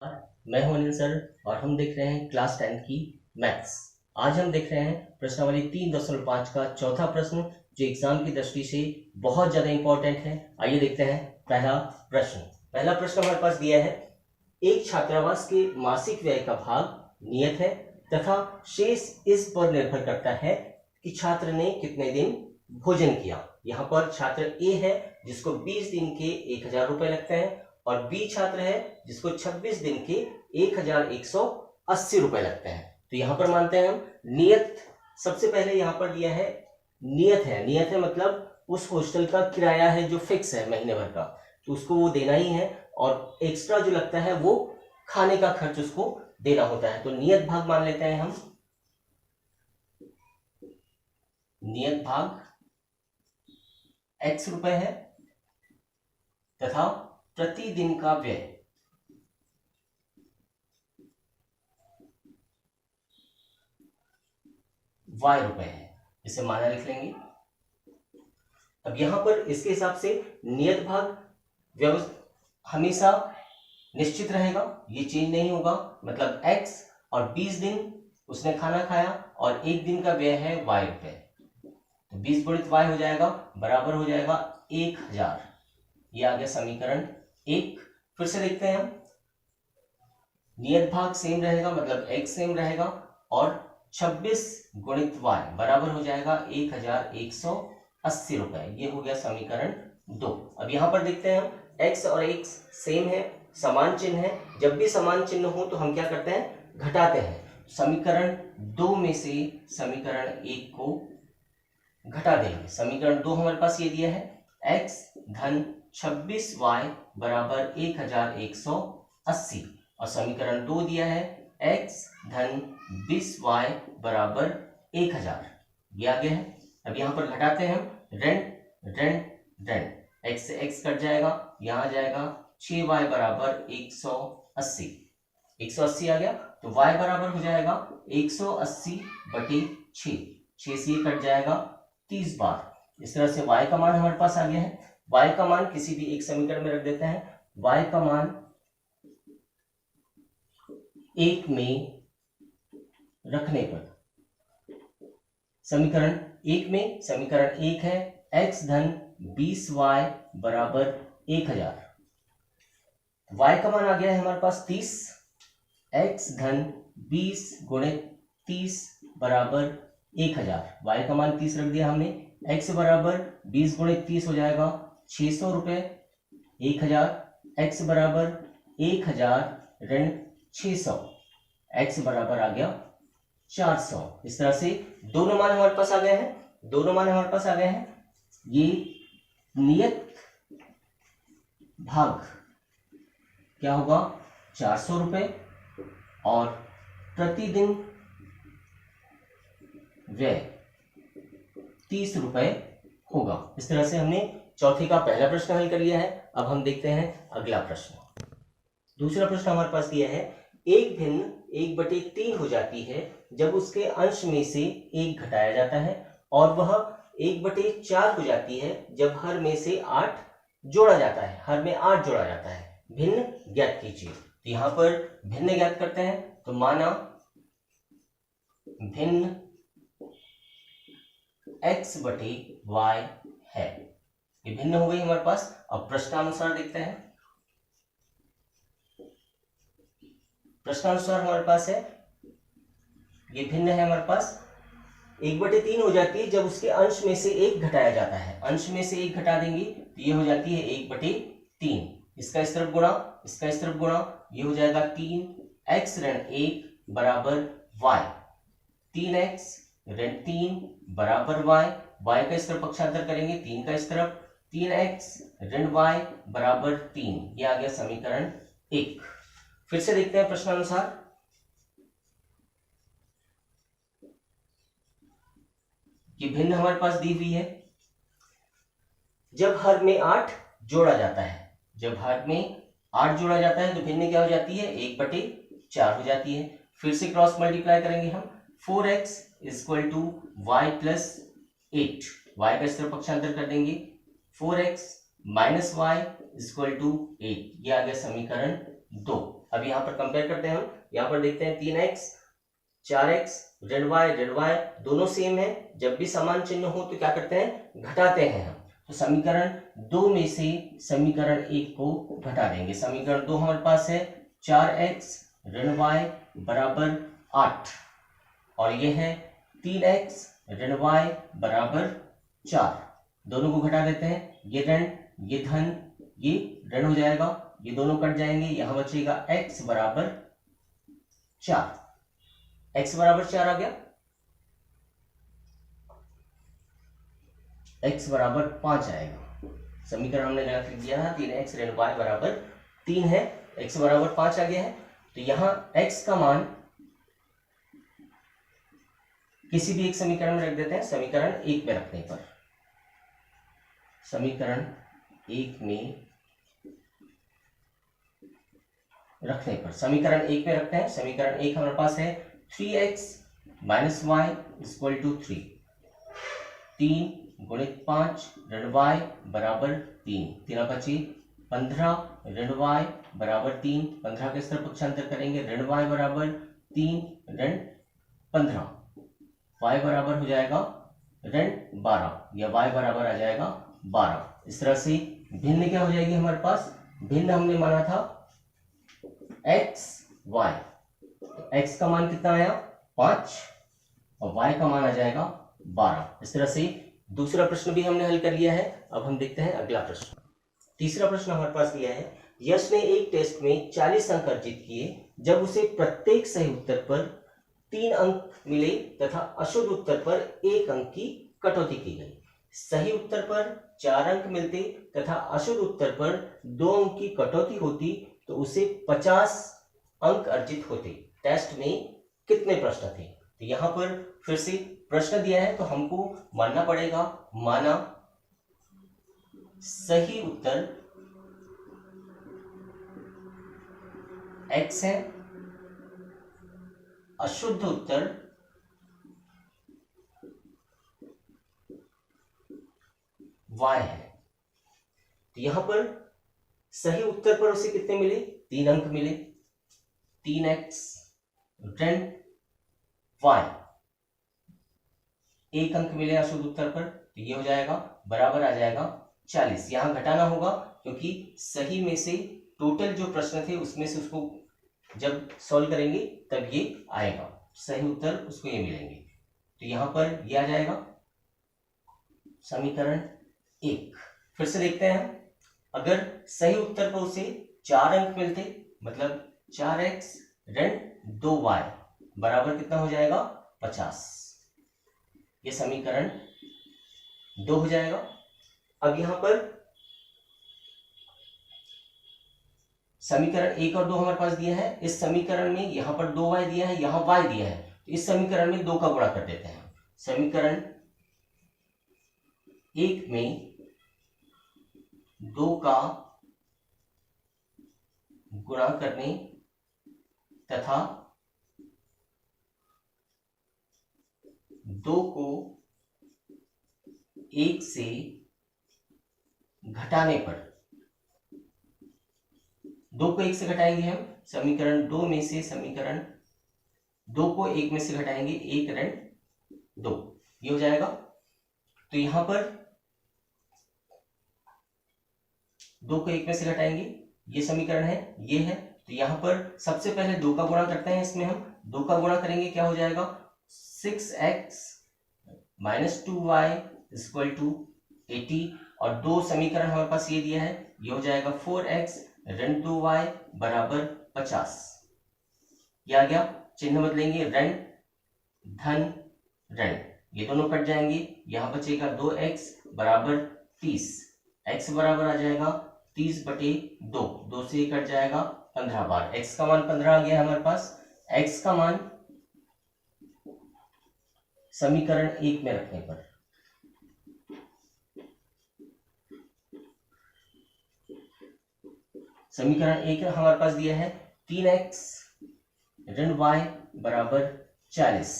मैं हूं अनिल सर और हम देख रहे हैं क्लास 10 की मैथ्स। आज हम देख रहे हैं प्रश्नावली 3.5 का चौथा प्रश्न जो एग्जाम की दृष्टि से बहुत ज्यादा इंपॉर्टेंट है। आइए देखते हैं पहला प्रश्न हमारे पास दिया है। एक छात्रावास के मासिक व्यय का भाग नियत है तथा शेष इस पर निर्भर करता है कि छात्र ने कितने दिन भोजन किया। यहाँ पर छात्र ए है जिसको 20 दिन के 1000 रुपए लगते हैं और बी छात्र है जिसको 26 दिन के 1180 रुपए लगते हैं। तो यहाँ पर मानते हैं हम नियत। सबसे पहले यहाँ पर दिया है नियत है मतलब उस हॉस्टल का किराया है जो फिक्स है महीने भर का, तो उसको वो देना ही है और एक्स्ट्रा जो लगता है वो खाने का खर्च उसको देना होता है। तो नियत भाग मान लेते हैं हम। नियत भाग x रुपए है तथा प्रतिदिन का व्यय y रुपए है। इसे माना लिख लेंगे। अब यहां पर इसके हिसाब से नियत भाग हमेशा निश्चित रहेगा, ये चेंज नहीं होगा। मतलब x और 20 दिन उसने खाना खाया और एक दिन का व्यय है y रुपए, तो 20 गुणित y हो जाएगा बराबर हो जाएगा 1000। ये आ गया समीकरण 1। फिर से देखते हैं हम। नियत भाग सेम रहेगा मतलब x सेम रहेगा और 26 गुणित y बराबर हो जाएगा 1180 रुपए। ये हो गया समीकरण 2। अब यहां पर देखते हैं हम x और x सेम है, समान चिन्ह है। जब भी समान चिन्ह हो तो हम क्या करते हैं, घटाते हैं। समीकरण 2 में से समीकरण 1 को घटा देंगे। समीकरण 2 हमारे पास ये दिया है x धन 26y बराबर 1180 और समीकरण 2 दिया है x धन 20y बराबर 1000। ये आ गया है। अब यहाँ पर घटाते हैं हम। ऋण x से x कट जाएगा, यहाँ आ जाएगा 6y बराबर 180। 180 आ गया तो y बराबर हो जाएगा 180 बटे 6। 6 से ये कट जाएगा 30 बार। इस तरह से y का मान हमारे पास आ गया है। y का मान किसी भी एक समीकरण में रख देते हैं। y का मान 1 में रखने पर समीकरण 1 में समीकरण 1 है x धन 20y बराबर 1000। y का मान आ गया है हमारे पास 30। x धन 20 गुणित 30 बराबर 1000। y का मान 30 रख दिया हमने। x बराबर 20 गुणित 30 हो जाएगा 600 रुपए। 1000 x बराबर 1000 ऋण 600, x बराबर आ गया 400। इस तरह से दोनों मान हमारे पास आ गए हैं। ये नियत भाग क्या होगा 400 रुपए और प्रतिदिन व्यय 30 रुपए होगा। इस तरह से हमने चौथे का पहला प्रश्न हल कर लिया है। अब हम देखते हैं अगला प्रश्न। दूसरा प्रश्न हमारे पास दिया है। एक भिन्न 1/3 हो जाती है जब उसके अंश में से 1 घटाया जाता है और वह 1/4 हो जाती है जब हर में से 8 जोड़ा जाता है। भिन्न ज्ञात कीजिए। तो यहां पर भिन्न ज्ञात करते हैं। तो माना भिन्न x/y है। ये भिन्न हो गई हमारे पास। अब प्रश्नानुसार देखते हैं। प्रश्नानुसार हमारे पास है, ये भिन्न है हमारे पास। 1/3 हो जाती है जब उसके अंश में से 1 घटाया जाता है। अंश में से 1 घटा देंगे तो ये हो जाती है 1/3। इसका इस तरफ गुणा, इसका इस तरफ गुणा, ये हो जाएगा 3x ऋण 1 बराबर y। 3x ऋण 3 बराबर y। y का इस तरफ पक्षांतर करेंगे 3 का इस तरफ। 3x ऋण y बराबर 3। ये आ गया समीकरण 1। फिर से देखते हैं प्रश्नानुसार। ये भिन्न हमारे पास दी हुई है जब हर में 8 जोड़ा जाता है। तो भिन्न क्या हो जाती है 1/4 हो जाती है। फिर से क्रॉस मल्टीप्लाई करेंगे हम। 4x equal to y plus 8। y का इस तरफ पक्षांतर कर देंगे। 4x minus Y equal to 8। ये आ गया समीकरण 2। अब यहाँ पर कंपेयर करते हैं हम, यहाँ पर देखते हैं 3x 4x ऋण y दोनों सेम है। जब भी समान चिन्ह हो तो क्या करते हैं, घटाते हैं हम। तो समीकरण 2 में से समीकरण 1 को घटा देंगे। समीकरण 2 हमारे पास है 4x ऋण y बराबर 8 और ये है 3x ऋण y बराबर 4। दोनों को घटा देते हैं, ये ऋण ये धन ये ऋण हो जाएगा, ये दोनों कट जाएंगे, यहां बचेगा x बराबर 4। x बराबर 4 आ गया, x बराबर 5 आएगा। समीकरण हमने गलत लिख दिया है, 3x ऋण y बराबर 3 है, x बराबर 5 आ गया है। तो यहां x का मान किसी भी एक समीकरण में रख देते हैं। समीकरण 1 में रखने पर, समीकरण 1 में रखने पर समीकरण 1 में रखते हैं। समीकरण 1 हमारे पास है 3x minus Y equal to 3, 3 गुणित 5 ऋण y बराबर 3, 3 बची 15 ऋण y बराबर 3, 15 के स्तर पक्षांतर करेंगे, ऋण y बराबर 3 ऋण 15, y बराबर हो जाएगा ऋण 12 या y बराबर आ जाएगा 12। इस तरह से भिन्न क्या हो जाएगी हमारे पास, भिन्न हमने माना था x y, x का मान कितना आया 5 और y का मान आ जाएगा 12। इस तरह से दूसरा प्रश्न भी हमने हल कर लिया है। अब हम देखते हैं अगला प्रश्न। तीसरा प्रश्न हमारे पास दिया है, यश ने एक टेस्ट में 40 अंक अर्जित किए जब उसे प्रत्येक सही उत्तर पर 3 अंक मिले तथा अशुद्ध उत्तर पर 1 अंक की कटौती की गई। सही उत्तर पर 4 अंक मिलते तथा अशुद्ध उत्तर पर 2 अंक की कटौती होती तो उसे 50 अंक अर्जित होते। टेस्ट में कितने प्रश्न थे? तो यहां पर फिर से प्रश्न दिया है तो हमको मानना पड़ेगा, माना सही उत्तर x है, अशुद्ध उत्तर y है। तो यहां पर सही उत्तर पर उसे कितने मिले, 3 अंक मिले, 3x ऋण y, 1 अंक मिले अशुद्ध उत्तर पर, तो ये हो जाएगा बराबर आ जाएगा 40। यहां घटाना होगा क्योंकि सही में से टोटल जो प्रश्न थे उसमें से उसको जब सॉल्व करेंगे तब ये आएगा, सही उत्तर उसको ये मिलेंगे। तो यहां पर ये आ जाएगा समीकरण 1। फिर से देखते हैं हम, अगर सही उत्तर पर उसे 4 अंक मिलते मतलब 4x ऋण 2y बराबर कितना हो जाएगा 50, ये समीकरण 2 हो जाएगा। अब यहां पर समीकरण 1 और 2 हमारे पास दिया है, इस समीकरण में यहां पर 2y दिया है, यहां y दिया है, तो इस समीकरण में 2 का गुणा कर देते हैं। समीकरण 1 में 2 का गुणा करने तथा 2 को 1 से घटाने पर, 2 को 1 से घटाएंगे हम, समीकरण 2 में से समीकरण 2 को 1 में से घटाएंगे, 1 ऋण 2, ये हो जाएगा। तो यहां पर 2 को 1 में से घटाएंगे, ये समीकरण है, ये है। तो यहां पर सबसे पहले 2 का गुणा करते हैं, इसमें हम 2 का गुणा करेंगे, क्या हो जाएगा 6x minus 2y equal to 80 और 2 समीकरण हमारे पास ये दिया है, ये हो जाएगा 4x ऋण 2y बराबर 50। ये आ गया, चिन्ह बदलेंगे, ऋण धन ऋण, ये दोनों कट जाएंगे, यहां बचेगा 2x बराबर 30, x बराबर आ जाएगा 30 बटे 2, 2 से कट जाएगा 15 बार, x का मान 15 आ गया हमारे पास। x का मान समीकरण 1 में रखने पर समीकरण 1 हमारे पास दिया है 3x ऋण y बराबर 40,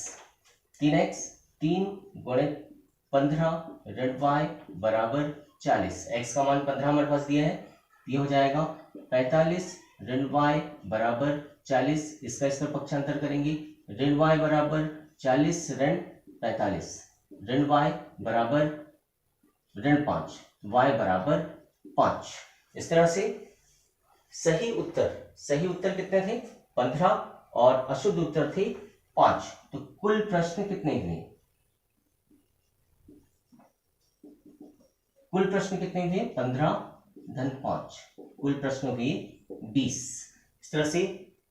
3x 3 गुणित 15 ऋण y बराबर 40, x का मान 15 हमारे पास दिया है, ये हो जाएगा 45 ऋण y बराबर 40, इसका पक्षांतर करेंगे, ऋण y बराबर 40 ऋण 45, ऋण y बराबर ऋण 5, y बराबर 5। इस तरह से सही उत्तर कितने थे? 15 और अशुद्ध उत्तर थे 5। तो कुल प्रश्न कितने हुए? कुल प्रश्न कितने हुए? 15 धन 5, कुल प्रश्न हुए 20। इस तरह से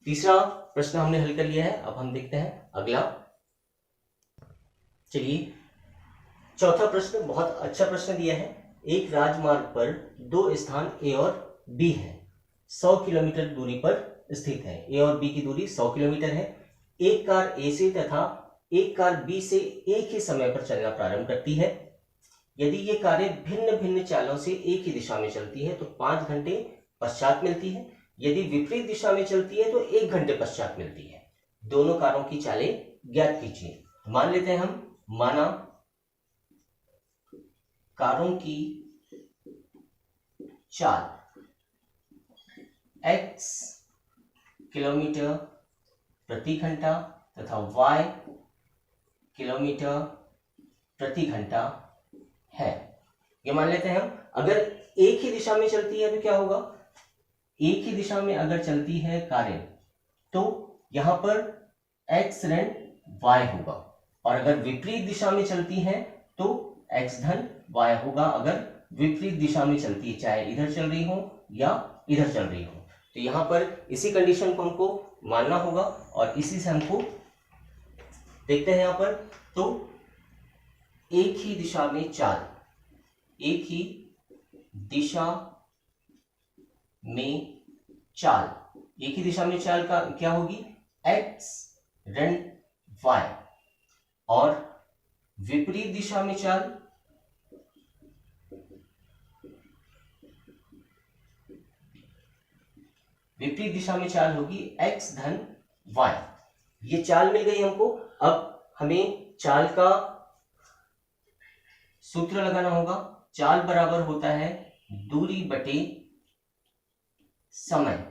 तीसरा प्रश्न हमने हल कर लिया है। अब हम देखते हैं अगला। चलिए, चौथा प्रश्न बहुत अच्छा प्रश्न दिया है। एक राजमार्ग पर दो स्थान ए और बी है, 100 किलोमीटर दूरी पर स्थित है। ए और बी की दूरी 100 किलोमीटर है। एक कार ए से तथा एक कार बी से एक ही समय पर चलना प्रारंभ करती है। यदि ये कारें भिन्न भिन्न चालों से एक ही दिशा में चलती है तो 5 घंटे पश्चात मिलती है। यदि विपरीत दिशा में चलती है तो 1 घंटे पश्चात मिलती है। दोनों कारों की चालें ज्ञात कीजिए। मान लेते हैं हम, माना कारों की चाल x किलोमीटर प्रति घंटा तथा y किलोमीटर प्रति घंटा है। ये मान लेते हैं हम। अगर एक ही दिशा में चलती है तो क्या होगा? एक ही दिशा में अगर चलती है कारें तो यहां पर x ऋण y होगा, और अगर विपरीत दिशा में चलती हैं तो x धन y होगा। अगर विपरीत दिशा में चलती है, चाहे इधर चल रही हो या इधर चल रही हो, तो यहां पर इसी कंडीशन को हमको मानना होगा और इसी से हमको देखते हैं। यहां पर तो एक ही दिशा में चाल, एक ही दिशा में चाल, एक ही दिशा में चाल का क्या होगी? x ऋण y। और विपरीत दिशा में चाल, विपरीत दिशा में चाल होगी x धन y। ये चाल मिल गई हमको। अब हमें चाल का सूत्र लगाना होगा। चाल बराबर होता है दूरी बटे समय।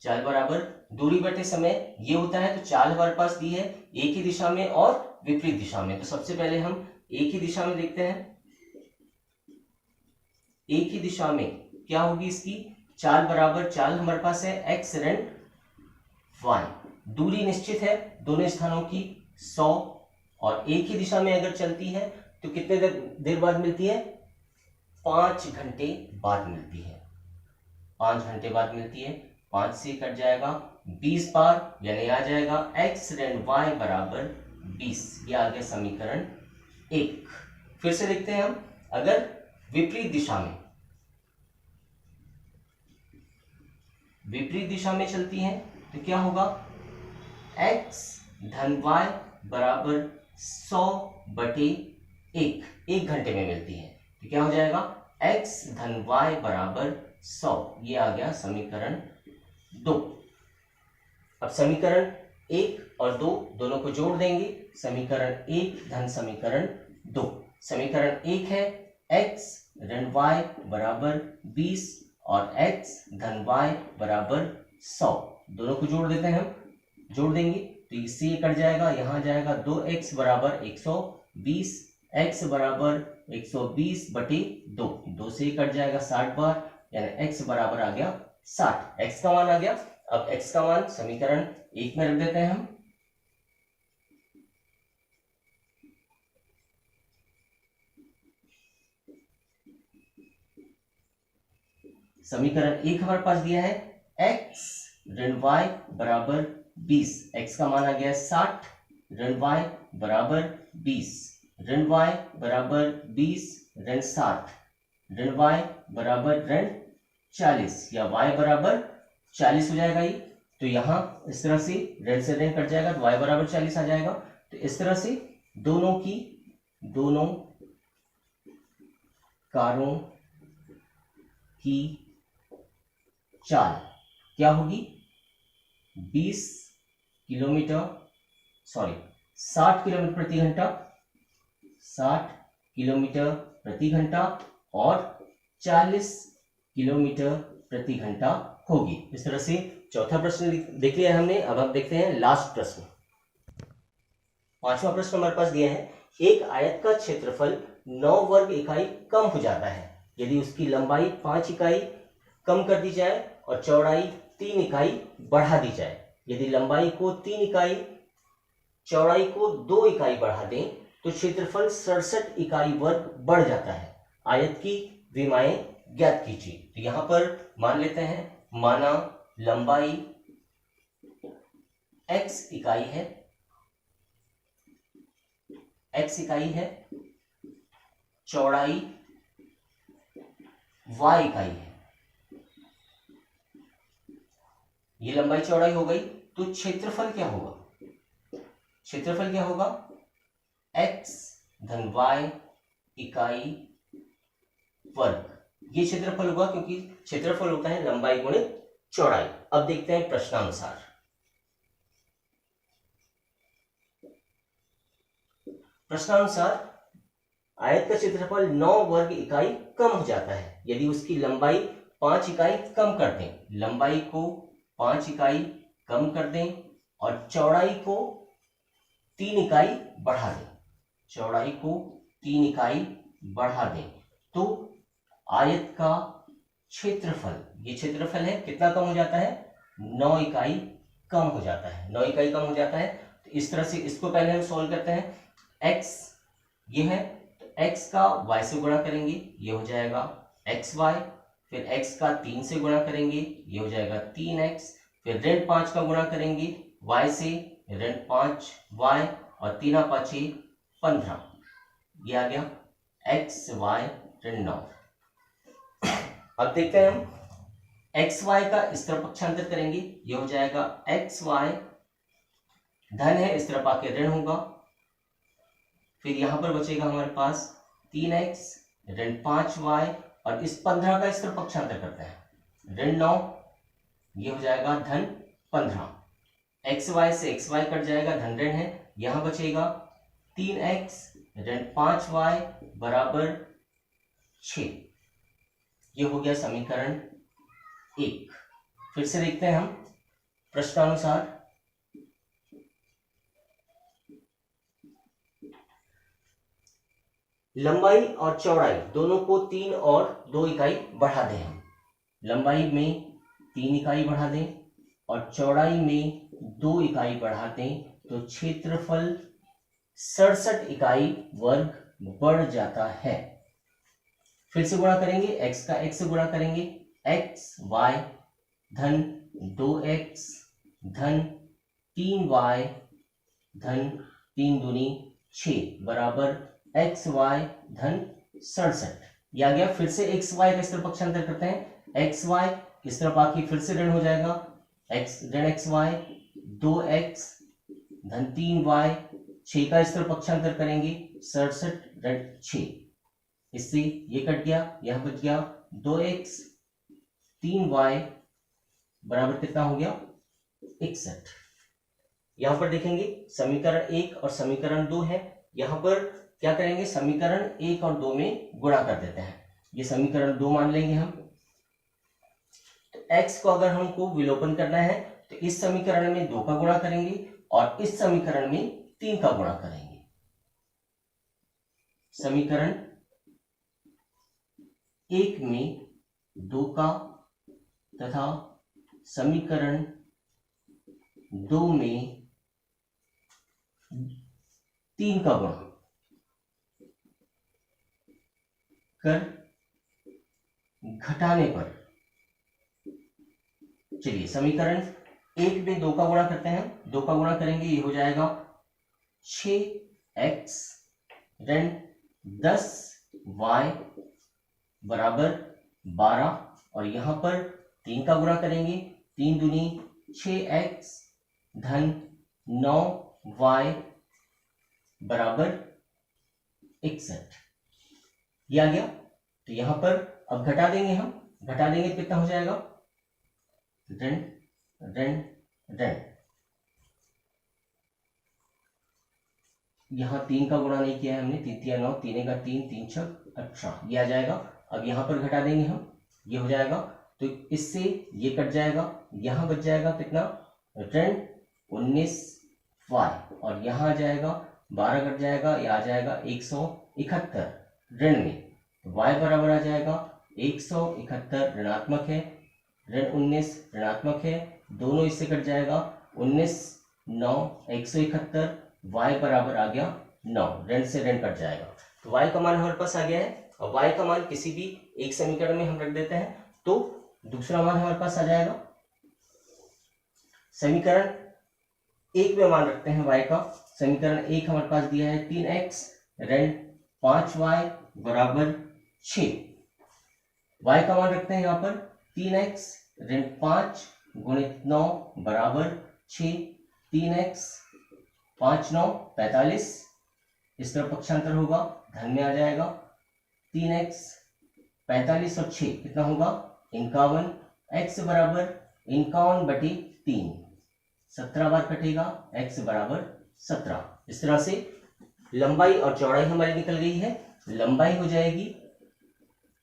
चाल बराबर दूरी बटे समय ये होता है। तो चाल हमारे पास दी है एक ही दिशा में और विपरीत दिशा में। तो सबसे पहले हम एक ही दिशा में देखते हैं। एक ही दिशा में क्या होगी इसकी चाल बराबर, चाल हमारे पास है x ऋण y। दूरी निश्चित है दोनों स्थानों की 100, और एक ही दिशा में अगर चलती है तो कितने देर बाद मिलती है? 5 घंटे बाद मिलती है। 5 घंटे बाद मिलती है। 5 से कट जाएगा 20 बार, यानी आ जाएगा x ऋण y बराबर 20। ये आ गया समीकरण 1। फिर से देखते हैं हम, अगर विपरीत दिशा में चलती हैं तो क्या होगा? x धन y बराबर 100 बटे 1 घंटे में मिलती है। तो क्या हो जाएगा? x धन y बराबर 100। ये आ गया समीकरण 2। अब समीकरण 1 और 2 दोनों को जोड़ देंगे। समीकरण 1 धन समीकरण 2। समीकरण 1 है x ऋण y बराबर 20 और x धन y बराबर 100। दोनों को जोड़ देते हैं हम, जोड़ देंगे तो इससे ये कट जाएगा, यहाँ जाएगा 2x बराबर 120, x बराबर 120 बटे 2, 2 से कट जाएगा 60 बार, यानी x बराबर आ गया 60। x का मान आ गया। अब x का मान समीकरण 1 में रख देते हैं हम। समीकरण 1 हमारे पास दिया है x ऋण y बराबर 20। x का मान आ गया 60, ऋण y बराबर 20, ऋण y बराबर 20 ऋण 60, ऋण y बराबर ऋण 40, या y बराबर 40 हो जाएगा ये। तो यहां इस तरह से ऋण से ऋण कट जाएगा तो y बराबर 40 आ जाएगा। तो इस तरह से दोनों कारों की चाल क्या होगी? 60 किलोमीटर प्रति घंटा, 60 किलोमीटर प्रति घंटा और 40 किलोमीटर प्रति घंटा होगी। इस तरह से चौथा प्रश्न देख लिया हमने। अब हम देखते हैं लास्ट प्रश्न। पांचवा प्रश्न हमारे पास दिया है, एक आयत का क्षेत्रफल 9 वर्ग इकाई कम हो जाता है यदि उसकी लंबाई 5 इकाई कम कर दी जाए और चौड़ाई 3 इकाई बढ़ा दी जाए। यदि लंबाई को 3 इकाई, चौड़ाई को 2 इकाई बढ़ा दें तो क्षेत्रफल 67 इकाई वर्ग बढ़ जाता है। आयत की विमाएं ज्ञात कीजिए। तो यहां पर मान लेते हैं, माना लंबाई x इकाई है, x इकाई है, चौड़ाई y इकाई है। ये लंबाई चौड़ाई हो गई, तो क्षेत्रफल क्या होगा? क्षेत्रफल क्या होगा? x धन y इकाई वर्ग, ये क्षेत्रफल होगा, क्योंकि क्षेत्रफल होता है लंबाई गुणित चौड़ाई। अब देखते हैं प्रश्नानुसार। प्रश्नानुसार आयत का क्षेत्रफल 9 वर्ग इकाई कम हो जाता है यदि उसकी लंबाई 5 इकाई कम कर दें। लंबाई को 5 इकाई कम कर दें और चौड़ाई को 3 इकाई बढ़ा दें। चौड़ाई को 3 इकाई बढ़ा दें तो आयत का क्षेत्रफल, ये क्षेत्रफल है, कितना कम हो जाता है? 9 इकाई कम हो जाता है। 9 इकाई कम हो जाता है। तो इस तरह से इसको पहले हम सॉल्व करते हैं। x ये है, तो x का y से गुणा करेंगे, ये हो जाएगा xy। फिर x का 3 से गुणा करेंगे, ये हो जाएगा 3x। फिर ऋण 5 का गुणा करेंगे y से, ऋण 5y और 3 5 15, ये आ गया xy ऋण 9। अब देखते हैं हम xy का इस तरफ पक्षांतर करेंगे, ये हो जाएगा xy धन है, इस तरफ आके ऋण होगा। फिर यहां पर बचेगा हमारे पास 3x ऋण 5y और इस 15 का इस तरफ पक्षांतर करते हैं, ऋण 9, ये हो जाएगा धन 15। xy से xy कट जाएगा, धन ऋण है, यहां बचेगा 3x ऋण 5y बराबर 6। ये हो गया समीकरण 1। फिर से देखते हैं हम प्रश्नानुसार। लंबाई और चौड़ाई दोनों को 3 और 2 इकाई बढ़ा दें। हम लंबाई में 3 इकाई बढ़ा दें और चौड़ाई में 2 इकाई बढ़ा दें तो क्षेत्रफल 67 इकाई वर्ग बढ़ जाता है। फिर से गुणा करेंगे, x का x से गुणा करेंगे, xy धन 2x धन 3y धन 3 दूनी 6 बराबर xy धन 67, ये आ गया। फिर से xy का इस तरफ पक्षांतर करते हैं, xy इस तरफ आके फिर से ऋण हो जाएगा, x ऋण xy 2x धन 3y, 6 का इस तरफ पक्षांतर करेंगे 67 ऋण 6, इससे ये कट गया, यह बच गया 2x 3y बराबर कितना हो गया? 61। यहां पर देखेंगे समीकरण 1 और समीकरण 2 है। यहां पर क्या करेंगे? समीकरण 1 और 2 में गुणा कर देते हैं। ये समीकरण 2 मान लेंगे हम। तो x को अगर हमको विलोपन करना है तो इस समीकरण में 2 का गुणा करेंगे और इस समीकरण में 3 का गुणा करेंगे। समीकरण 1 में 2 का तथा समीकरण 2 में 3 का गुणा कर घटाने पर, चलिए समीकरण 1 में 2 का गुणा करते हैं, 2 का गुणा करेंगे, ये हो जाएगा 6x ऋण 10y बराबर 12 और यहां पर 3 का गुणा करेंगे, 3 दूनी 6x धन 9y बराबर 61, ये आ गया। तो यहां पर अब घटा देंगे, हम घटा देंगे तो कितना हो जाएगा? ऋण ऋण ऋण, यहां 3 का गुणा नहीं किया है हमने, 3 3 9, 3 का 3, 3 6 18, ये आ जाएगा। अब यहां पर घटा देंगे हम, ये हो जाएगा। तो इससे ये कट जाएगा, यहां बच जाएगा कितना, ऋण 19y, और यहां आ जाएगा 12 कट जाएगा, ये आ जाएगा 171 ऋण में, तो y बराबर आ जाएगा 171 ऋणात्मक है, ऋण 19 ऋणात्मक है, दोनों इससे कट जाएगा, 19 9 171, y बराबर आ गया 9, ऋण से ऋण कट जाएगा, तो y का मान हमारे पास आ गया है। और y का मान किसी भी एक समीकरण में हम रख देते हैं तो दूसरा मान हमारे पास आ जाएगा। समीकरण 1 में मान रखते हैं y का, समीकरण 1 हमारे पास दिया है 3x ऋण 5y बराबर 6, y का मान रखते हैं यहाँ पर 3x ऋण 5 गुणित 9 बराबर 6, 3x 5 9 45, इस तरफ पक्षांतर होगा, धन में आ जाएगा, 3x 45 और 6 कितना होगा 51, x बराबर 51/3, 17 बार कटेगा, x बराबर 17। इस तरह से लंबाई और चौड़ाई हमारी निकल गई है। लंबाई हो जाएगी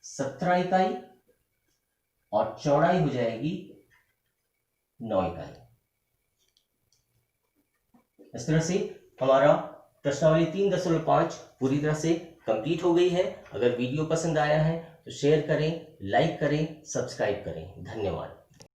17 इकाई और चौड़ाई हो जाएगी 9 इकाई। इस तरह से हमारा प्रश्नावली 3.5 पूरी तरह से कंप्लीट हो गई है। अगर वीडियो पसंद आया है तो शेयर करें, लाइक करें, सब्सक्राइब करें। धन्यवाद।